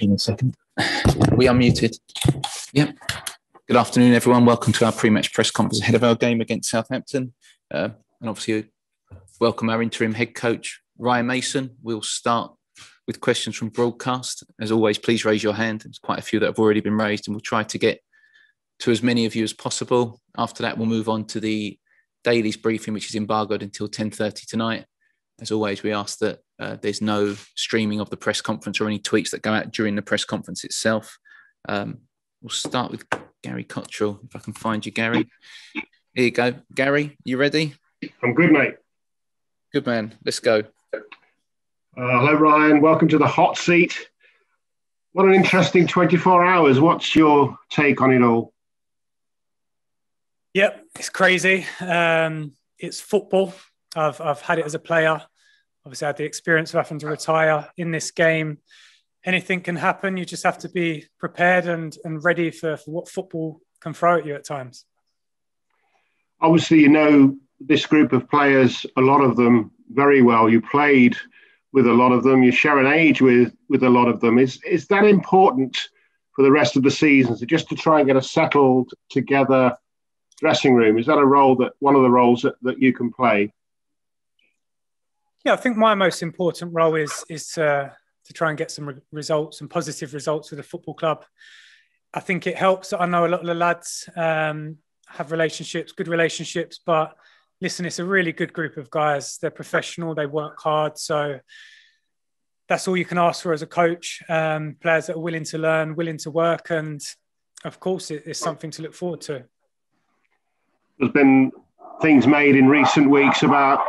In a second. We are muted. Yep. Good afternoon, everyone. Welcome to our pre-match press conference ahead of our game against Southampton. And obviously, welcome our interim head coach, Ryan Mason. We'll start with questions from broadcast. As always, please raise your hand. There's quite a few that have already been raised, and we'll try to get to as many of you as possible. After that, we'll move on to the dailies briefing, which is embargoed until 10:30 tonight. As always, we ask that there's no streaming of the press conference or any tweets that go out during the press conference itself. We'll start with Gary Cottrell, if I can find you, Gary. Here you go. Gary, you ready? I'm good, mate. Good, man. Let's go. Hello, Ryan. Welcome to the hot seat. What an interesting 24 hours. What's your take on it all? Yep, it's crazy. It's football. I've had it as a player. Obviously, I had the experience of having to retire in this game. Anything can happen. You just have to be prepared and ready for what football can throw at you at times. Obviously, you know this group of players, a lot of them very well. You played with a lot of them. You share an age with a lot of them. Is that important for the rest of the season? So just to try and get a settled together dressing room, is that a role that one of the roles that you can play? Yeah, I think my most important role is to try and get some results and positive results with the football club. I think it helps that I know a lot of the lads have relationships, good relationships, but listen, it's a really good group of guys. They're professional, they work hard. So that's all you can ask for as a coach. Players that are willing to learn, willing to work. And of course, it's something to look forward to. There's been things made in recent weeks about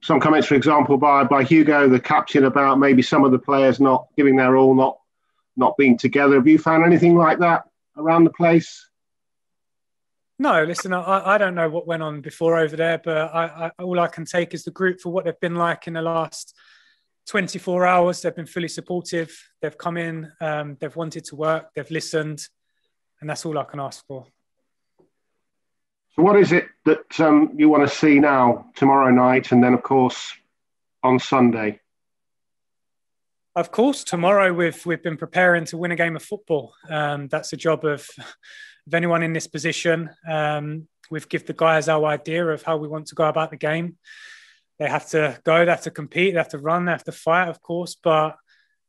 some comments, for example, by Hugo, the captain, about maybe some of the players not giving their all, not being together. Have you found anything like that around the place? No, listen, I don't know what went on before over there, but all I can take is the group for what they've been like in the last 24 hours. They've been fully supportive. They've come in, they've wanted to work, they've listened, and that's all I can ask for. So what is it that you want to see now, tomorrow night, and then, of course, on Sunday? Of course, tomorrow we've been preparing to win a game of football. That's the job of anyone in this position. We've given the guys our idea of how we want to go about the game. They have to go, they have to compete, they have to run, they have to fight, of course. But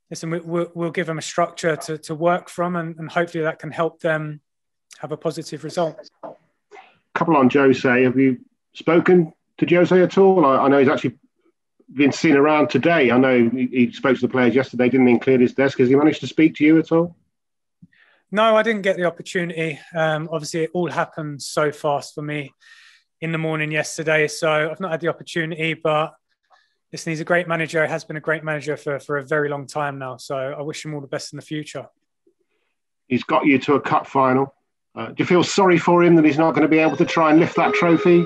listen, we'll give them a structure to work from, and hopefully that can help them have a positive result. Couple on Jose. Have you spoken to Jose at all? I know he's actually been seen around today. I know he spoke to the players yesterday, didn't he, clear his desk. Has he managed to speak to you at all? No, I didn't get the opportunity. Obviously, it all happened so fast for me in the morning yesterday, so I've not had the opportunity. But listen, he's a great manager. He has been a great manager for a very long time now, so I wish him all the best in the future. He's got you to a cup final. Do you feel sorry for him that he's not going to be able to try and lift that trophy?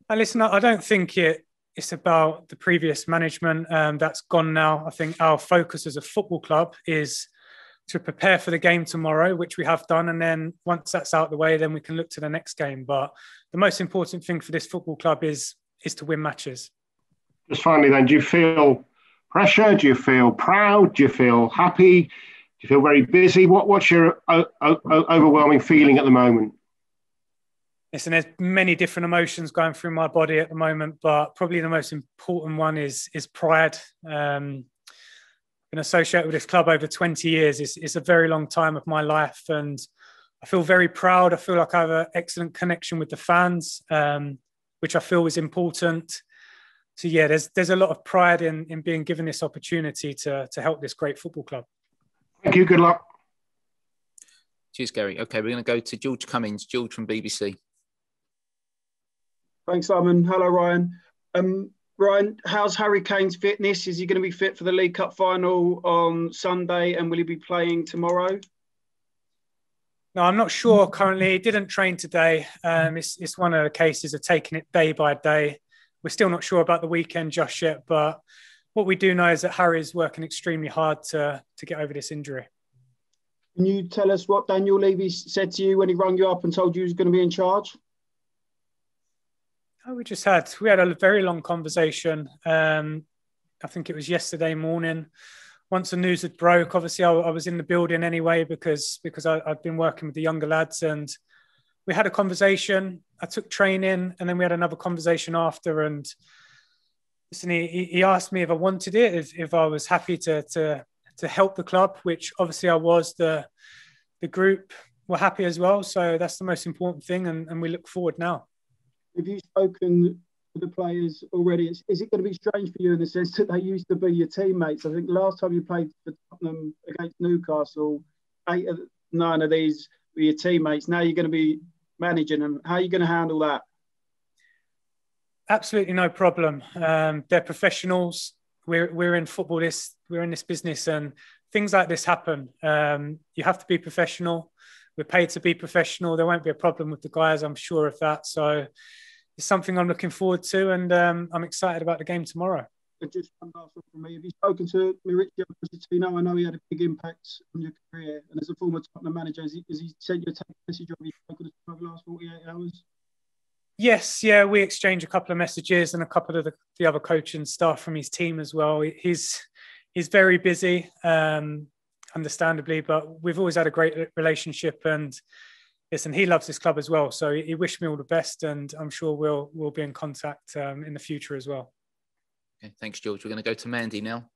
And listen, I don't think it's about the previous management. That's gone now. I think our focus as a football club is to prepare for the game tomorrow, which we have done. And then once that's out of the way, then we can look to the next game. But the most important thing for this football club is to win matches. Just finally then, do you feel pressure? Do you feel proud? Do you feel happy? You feel very busy. What's your overwhelming feeling at the moment? Listen, there's many different emotions going through my body at the moment, but probably the most important one is pride. Been associated with this club over 20 years. It's a very long time of my life, and I feel very proud. I feel like I have an excellent connection with the fans, which I feel is important. So yeah, there's a lot of pride in being given this opportunity to help this great football club. Thank you. Good luck. Cheers, Gary. Okay, we're going to go to George Cummings. George from BBC. Thanks, Simon. Hello, Ryan. Ryan, how's Harry Kane's fitness? Is he going to be fit for the League Cup final on Sunday, and will he be playing tomorrow? No, I'm not sure currently. He didn't train today. It's one of the cases of taking it day by day. We're still not sure about the weekend just yet, but what we do know is that Harry is working extremely hard to get over this injury. Can you tell us what Daniel Levy said to you when he rang you up and told you he was going to be in charge? Oh, we had a very long conversation. I think it was yesterday morning once the news had broke, obviously I was in the building anyway because I'd been working with the younger lads, and we had a conversation. I took training, and then we had another conversation after. And listen, he asked me if I wanted it, if I was happy to help the club, which obviously I was. The group were happy as well, so that's the most important thing, and we look forward now. Have you spoken to the players already? Is it going to be strange for you in the sense that they used to be your teammates? I think last time you played for Tottenham against Newcastle, 9 of these were your teammates. Now you're going to be managing them. How are you going to handle that? Absolutely no problem. They're professionals. We're in football. We're in this business, and things like this happen. You have to be professional. We're paid to be professional. There won't be a problem with the guys, I'm sure of that. So it's something I'm looking forward to, and I'm excited about the game tomorrow. And just one last one from me. Have you spoken to Maurizio Pochettino? I know he had a big impact on your career, and as a former Tottenham manager, has he sent you a text message, or have you spoken to him over the last 48 hours? Yes, yeah, we exchanged a couple of messages, and a couple of the other coaching staff from his team as well. He's very busy, understandably, but we've always had a great relationship, and listen, he loves this club as well. So he wished me all the best, and I'm sure we'll be in contact in the future as well. Okay, thanks, George. We're going to go to Mandy now.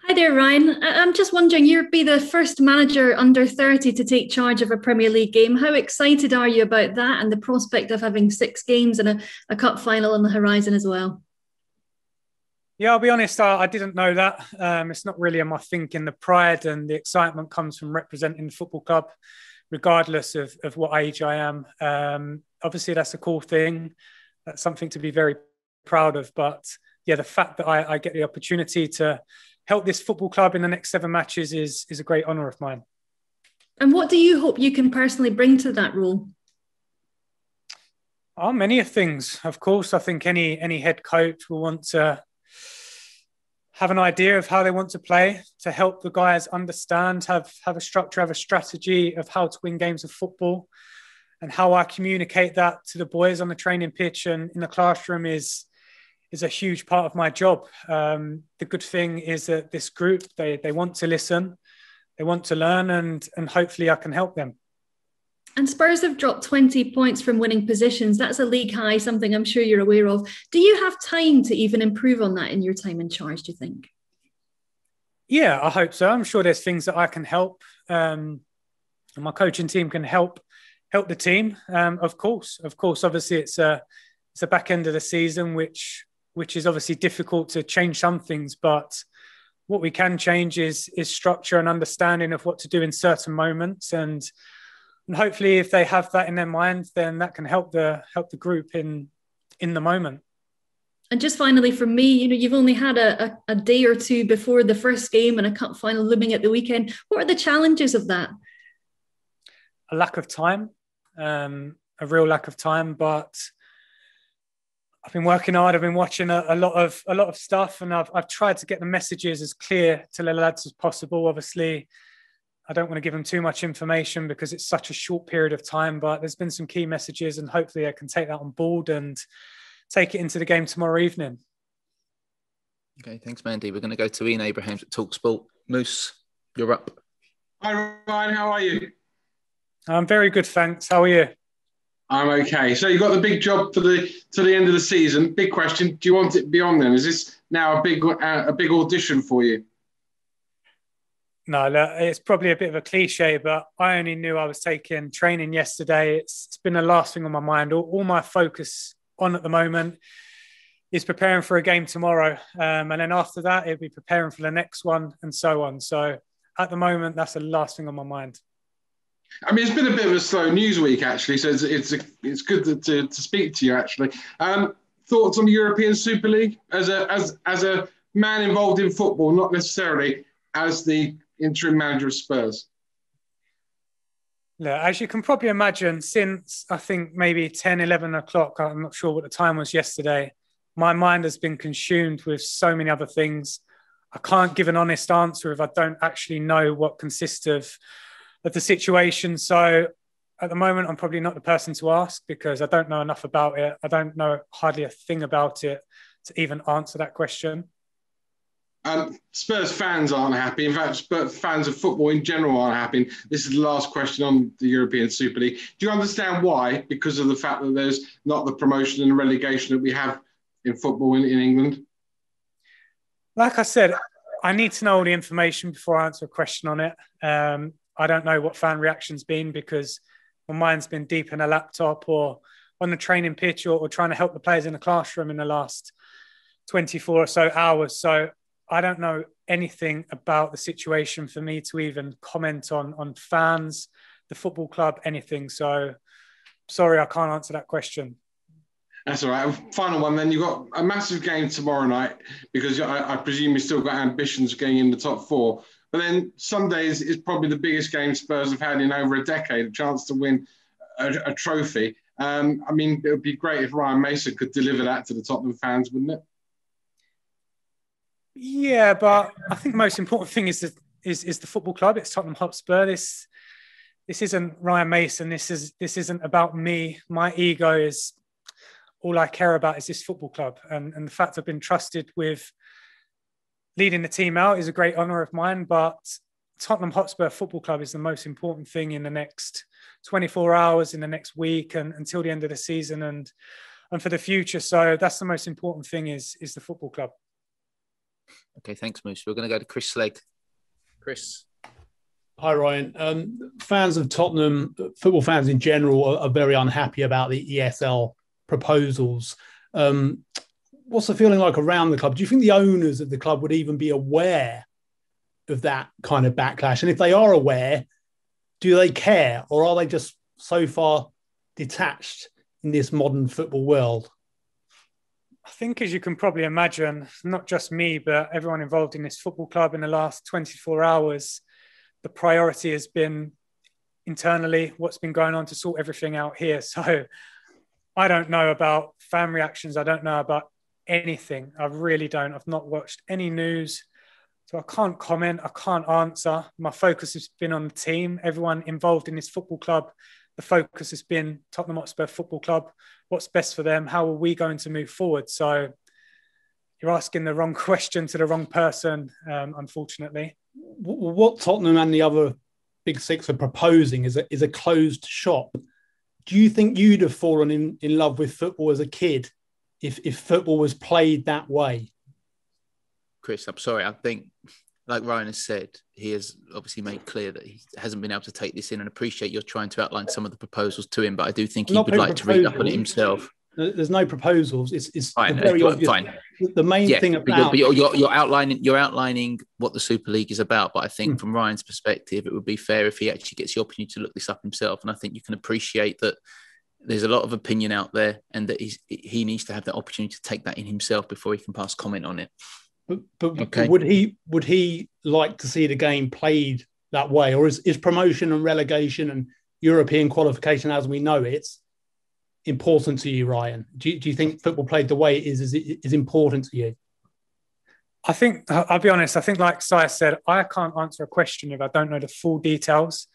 Hi there, Ryan. I'm just wondering, you'll be the first manager under 30 to take charge of a Premier League game. How excited are you about that and the prospect of having 6 games and a cup final on the horizon as well? Yeah, I'll be honest, I didn't know that. It's not really in my thinking. The pride and the excitement comes from representing the football club, regardless of what age I am. Obviously, that's a cool thing. That's something to be very proud of. But yeah, the fact that I get the opportunity to help this football club in the next 7 matches is a great honour of mine. And what do you hope you can personally bring to that role? Oh, many things, of course. I think any head coach will want to have an idea of how they want to play, to help the guys understand, have a structure, have a strategy of how to win games of football, and how I communicate that to the boys on the training pitch and in the classroom is a huge part of my job. The good thing is that this group, they want to listen, they want to learn, and hopefully I can help them. And Spurs have dropped 20 points from winning positions. That's a league high, something I'm sure you're aware of. Do you have time to even improve on that in your time in charge, do you think? Yeah, I hope so. I'm sure there's things that I can help. And my coaching team can help the team. Of course. Obviously, it's a back end of the season, which is obviously difficult to change some things. But what we can change is structure and understanding of what to do in certain moments. And hopefully, if they have that in their mind, then that can help the group in the moment. And just finally, from me, you've only had a day or two before the first game and a cup final looming at the weekend. What are the challenges of that? A lack of time, a real lack of time. But I've been working hard. I've been watching a lot of stuff, and I've tried to get the messages as clear to the lads as possible. Obviously, I don't want to give them too much information because it's such a short period of time, but there's been some key messages, and hopefully I can take that on board and take it into the game tomorrow evening. Okay, thanks, Mandy. We're going to go to Ian Abrahams at TalkSport. Moose, you're up. Hi, Ryan. How are you? I'm very good, thanks. How are you? I'm okay. So you've got the big job to the end of the season. Big question: do you want it beyond then? Is this now a big audition for you? No, look, it's probably a bit of a cliche, but I only knew I was taking training yesterday. It's been the last thing on my mind. All my focus on at the moment is preparing for a game tomorrow. And then after that, it'll be preparing for the next one and so on. So at the moment, that's the last thing on my mind. I mean, it's been a bit of a slow news week, actually. So it's good to speak to you, actually. Thoughts on the European Super League as a man involved in football, not necessarily as the interim manager of Spurs? Look, as you can probably imagine, since I think maybe 10, 11 o'clock, I'm not sure what the time was yesterday, my mind has been consumed with so many other things. I can't give an honest answer if I don't actually know what consists of the situation. So at the moment, I'm probably not the person to ask because I don't know enough about it. I don't know hardly a thing about it to even answer that question. Spurs fans aren't happy. In fact, Spurs fans of football in general aren't happy. This is the last question on the European Super League. Do you understand why? Because of the fact that there's not the promotion and relegation that we have in football in England? Like I said, I need to know all the information before I answer a question on it. I don't know what fan reaction's been because my mind's been deep in a laptop or on the training pitch or trying to help the players in the classroom in the last 24 or so hours. So I don't know anything about the situation for me to even comment on fans, the football club, anything. So sorry, I can't answer that question. That's all right. Final one then. You've got a massive game tomorrow night because I presume you've still got ambitions of getting in the top four. But then Sunday is probably the biggest game Spurs have had in over a decade, a chance to win a trophy. I mean, it would be great if Ryan Mason could deliver that to the Tottenham fans, wouldn't it? Yeah, but I think the most important thing is the football club. It's Tottenham Hotspur. This isn't Ryan Mason. This isn't about me. My ego is all I care about is this football club. And the fact I've been trusted with leading the team out is a great honour of mine. But Tottenham Hotspur Football Club is the most important thing in the next 24 hours, in the next week, and until the end of the season and for the future. So that's the most important thing is the football club. Okay, thanks, Moose. We're going to go to Chris Slegg. Chris. Hi, Ryan. Fans of Tottenham, football fans in general, are very unhappy about the ESL proposals. What's the feeling like around the club? Do you think the owners of the club would even be aware of that kind of backlash? And if they are aware, do they care? Or are they just so far detached in this modern football world? I think, as you can probably imagine, not just me, but everyone involved in this football club in the last 24 hours, the priority has been internally what's been going on to sort everything out here. So I don't know about fan reactions. I don't know about anything. I really don't. I've not watched any news. So I can't comment. I can't answer. My focus has been on the team. Everyone involved in this football club, the focus has been Tottenham Hotspur Football Club. What's best for them? How are we going to move forward? So you're asking the wrong question to the wrong person, unfortunately. What Tottenham and the other big six are proposing is a closed shop. Do you think you'd have fallen in love with football as a kid if football was played that way? Chris, I'm sorry. I think, like Ryan has said, he has obviously made clear that he hasn't been able to take this in, and appreciate you're trying to outline some of the proposals to him, but I do think he would like to read up on it himself. There's no proposals. It's fine, very obvious. Fine. The main thing about... You're outlining what the Super League is about, but I think from Ryan's perspective, it would be fair if he actually gets the opportunity to look this up himself, and I think you can appreciate that there's a lot of opinion out there and that he needs to have that opportunity to take that in himself before he can pass comment on it. But okay. would he like to see the game played that way, or is promotion and relegation and European qualification as we know it's important to you, Ryan? Do you think football played the way it is important to you? I think, I'll be honest, I think like Si said, I can't answer a question if I don't know the full details.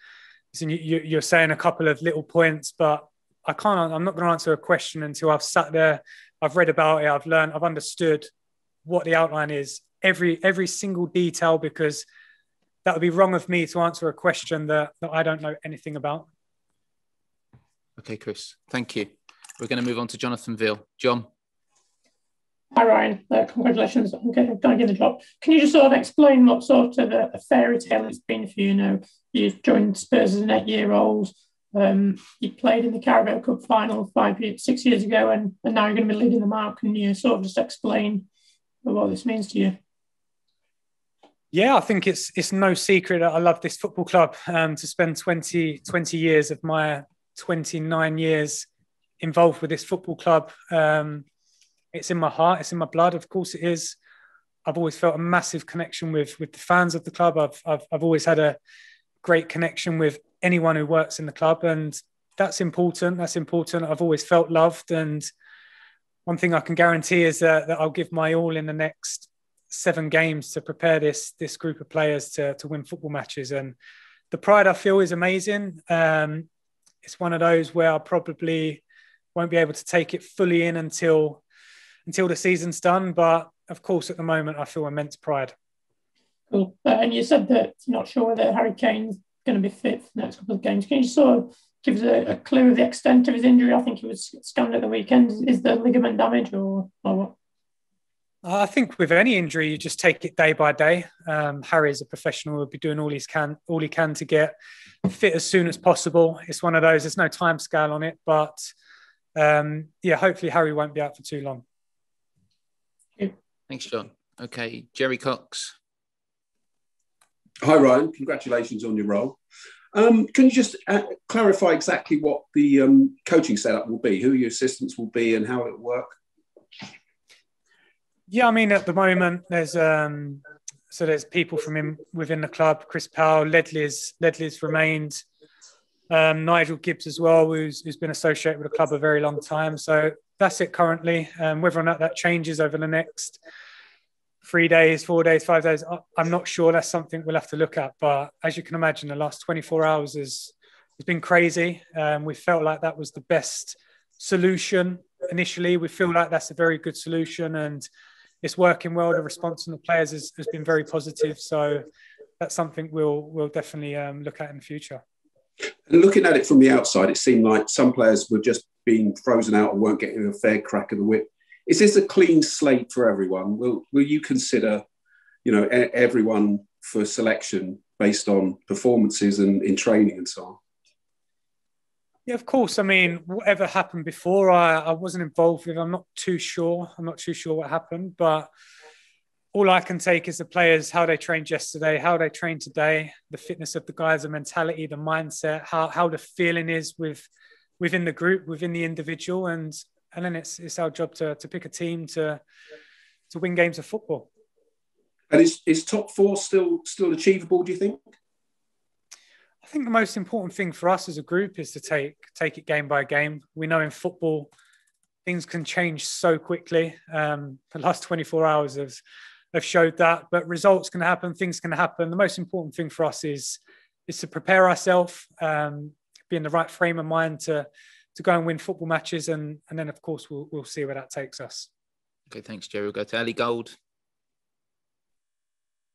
So you're saying a couple of little points, but I'm not going to answer a question until I've sat there, I've read about it, I've learned, I've understood what the outline is, every single detail, because that would be wrong of me to answer a question that I don't know anything about. Okay, Chris, thank you. We're going to move on to Jonathan Veal. John. Hi, Ryan. Congratulations on getting the job. Can you just sort of explain what sort of a fairy tale it's been for you? You know, you joined Spurs as an 8-year-old. You played in the Carabao Cup final 6 years ago, and now you're going to be leading them out. Can you sort of just explain what this means to you? Yeah, I think it's no secret that I love this football club. To spend 20 years of my 29 years involved with this football club, it's in my heart, it's in my blood. Of course it is. I've always felt a massive connection with the fans of the club. I've always had a great connection with anyone who works in the club, and that's important. I've always felt loved, and one thing I can guarantee is that I'll give my all in the next 7 games to prepare this group of players to win football matches. And the pride I feel is amazing. It's one of those where I probably won't be able to take it fully in until the season's done. But of course, at the moment, I feel immense pride. Cool. And you said that you're not sure whether Harry Kane's going to be fit for the next couple of games. Can you sort of give us a clue of the extent of his injury? I think he was scanned at the weekend. Is the ligament damage or what? I think with any injury, you just take it day by day. Harry is a professional; will be doing all he can to get fit as soon as possible. It's one of those. There's no time scale on it, but hopefully Harry won't be out for too long. Thanks, John. Okay, Jerry Cox. Hi, Ryan. Congratulations on your role. Can you just clarify exactly what the coaching setup will be, who your assistants will be, and how it will work? Yeah, I mean, at the moment, there's people from within the club. Chris Powell, Ledley's remained. Nigel Gibbs as well, who's been associated with the club a very long time. So that's it currently. Whether or not that changes over the next 3 days, 4 days, 5 days, I'm not sure. That's something we'll have to look at. But as you can imagine, the last 24 hours has been crazy. We felt like that was the best solution initially. We feel like that's a very good solution, and it's working well. The response from the players has been very positive. So that's something we'll definitely look at in the future. And looking at it from the outside, it seemed like some players were just being frozen out and weren't getting a fair crack of the whip. Is this a clean slate for everyone? Will you consider, everyone for selection based on performances and in training and so on? Yeah, of course. I mean, whatever happened before, I wasn't involved with. I'm not too sure what happened, but all I can take is the players, how they trained yesterday, how they trained today, the fitness of the guys, the mentality, the mindset, how the feeling is within the group, within the individual, and then it's our job to pick a team to win games of football. And is top four still achievable, do you think? I think the most important thing for us as a group is to take it game by game. We know in football, things can change so quickly. The last 24 hours have showed that, but results can happen, things can happen. The most important thing for us is to prepare ourselves, be in the right frame of mind to go and win football matches, and then of course we'll see where that takes us. Okay, thanks, Jerry. We'll go to Ali Gold.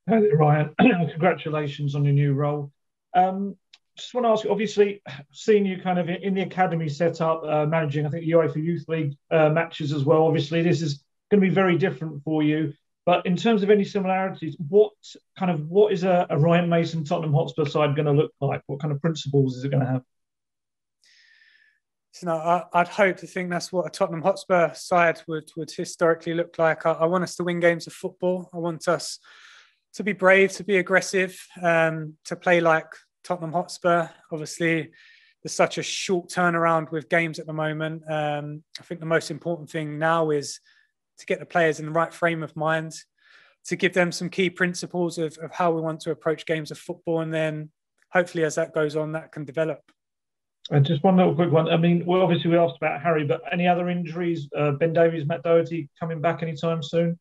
Hi there, Ryan. Congratulations on your new role. Just want to ask you, obviously, seeing you kind of in the academy setup, managing, I think, UEFA Youth League matches as well. Obviously, this is going to be very different for you. But in terms of any similarities, what is a Ryan Mason Tottenham Hotspur side going to look like? What kind of principles is it going to have? So I'd hope to think that's what a Tottenham Hotspur side would historically look like. I want us to win games of football. I want us to be brave, to be aggressive, to play like Tottenham Hotspur. Obviously, there's such a short turnaround with games at the moment. I think the most important thing now is to get the players in the right frame of mind, to give them some key principles of how we want to approach games of football. And then hopefully as that goes on, that can develop. And just one little quick one. I mean, well, obviously we asked about Harry, but any other injuries? Ben Davies, Matt Doherty coming back anytime soon?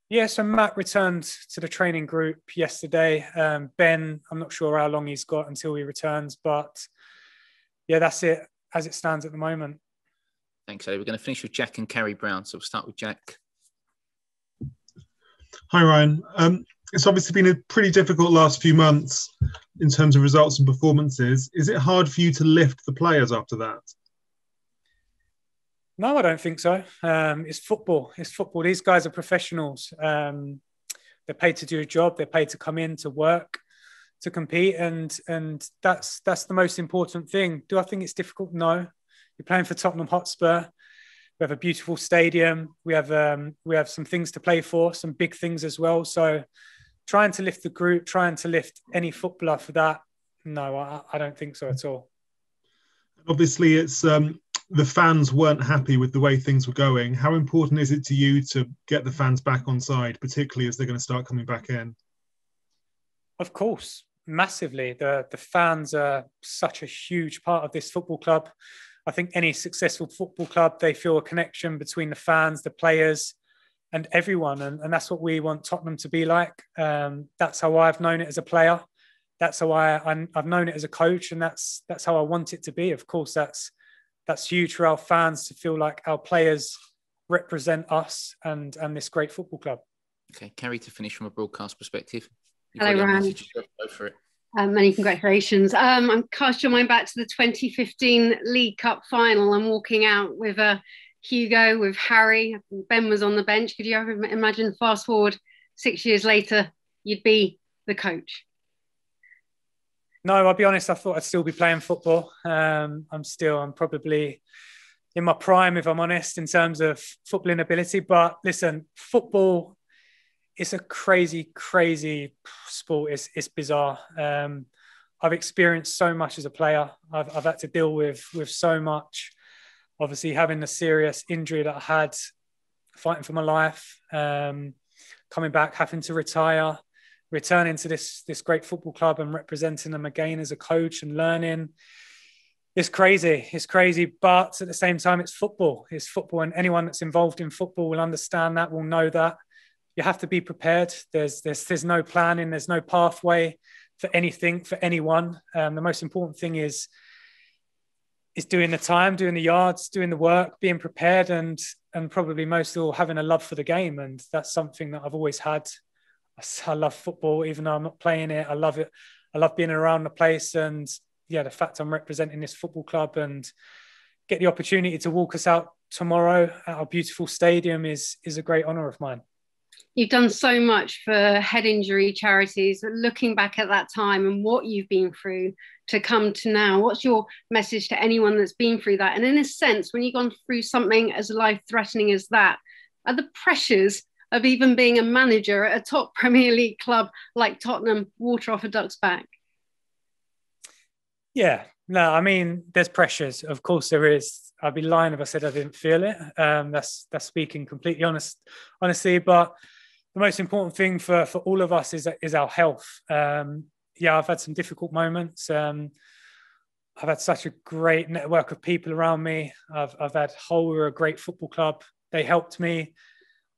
Yeah, so Matt returned to the training group yesterday. Ben, I'm not sure how long he's got until he returns, but yeah, that's it as it stands at the moment. Thanks, Eddie. We're going to finish with Jack and Carrie Brown, so we'll start with Jack. Hi, Ryan. It's obviously been a pretty difficult last few months in terms of results and performances. Is it hard for you to lift the players after that? No, I don't think so. It's football. It's football. These guys are professionals. They're paid to do a job. They're paid to come in, to work, to compete, and that's the most important thing. Do I think it's difficult? No. You're playing for Tottenham Hotspur. We have a beautiful stadium. We have some things to play for, some big things as well. So trying to lift the group, trying to lift any footballer for that, no, I don't think so at all. Obviously, it's the fans weren't happy with the way things were going. How important is it to you to get the fans back on side, particularly as they're going to start coming back in? Of course, massively. The fans are such a huge part of this football club. I think any successful football club, they feel a connection between the fans, the players, and everyone. And that's what we want Tottenham to be like. That's how I've known it as a player. That's how I've known it as a coach. And that's how I want it to be. Of course, that's huge for our fans to feel like our players represent us and this great football club. Okay, Kerry, to finish from a broadcast perspective. Hello, Ryan. Go for it. Many congratulations. Cast your mind back to the 2015 League Cup final and walking out with Hugo, with Harry. Ben was on the bench. Could you ever imagine, fast forward 6 years later, you'd be the coach? No, I'll be honest, I thought I'd still be playing football. I'm probably in my prime, if I'm honest, in terms of footballing ability. But listen, football, it's a crazy, crazy sport. It's bizarre. I've experienced so much as a player. I've had to deal with so much. Obviously, having the serious injury that I had, fighting for my life, coming back, having to retire, returning to this great football club and representing them again as a coach and learning. It's crazy. It's crazy. But at the same time, it's football. It's football. And anyone that's involved in football will understand that, will know that. You have to be prepared. There's no planning. There's no pathway for anything, for anyone. The most important thing is doing the time, doing the yards, doing the work, being prepared, and probably most of all, having a love for the game. And that's something that I've always had. I love football, even though I'm not playing it. I love it. I love being around the place. And yeah, the fact I'm representing this football club and get the opportunity to walk us out tomorrow at our beautiful stadium is a great honour of mine. You've done so much for head injury charities. Looking back at that time and what you've been through to come to now, what's your message to anyone that's been through that? And in a sense, when you've gone through something as life-threatening as that, are the pressures of even being a manager at a top Premier League club like Tottenham water off a duck's back? Yeah, no, I mean, there's pressures. Of course there is. I'd be lying if I said I didn't feel it. That's speaking completely honestly. But the most important thing for all of us is our health. Yeah, I've had some difficult moments. I've had such a great network of people around me. I've had Hull, a great football club. They helped me.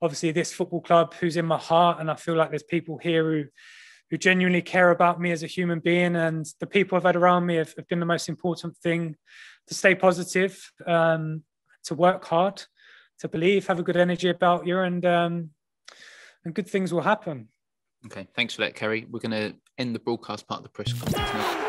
Obviously, this football club who's in my heart, and I feel like there's people here who genuinely care about me as a human being, and the people I've had around me have been the most important thing. To stay positive, to work hard, to believe, have a good energy about you, and good things will happen. Okay, thanks for that, Kerry. We're going to end the broadcast part of the press conference now.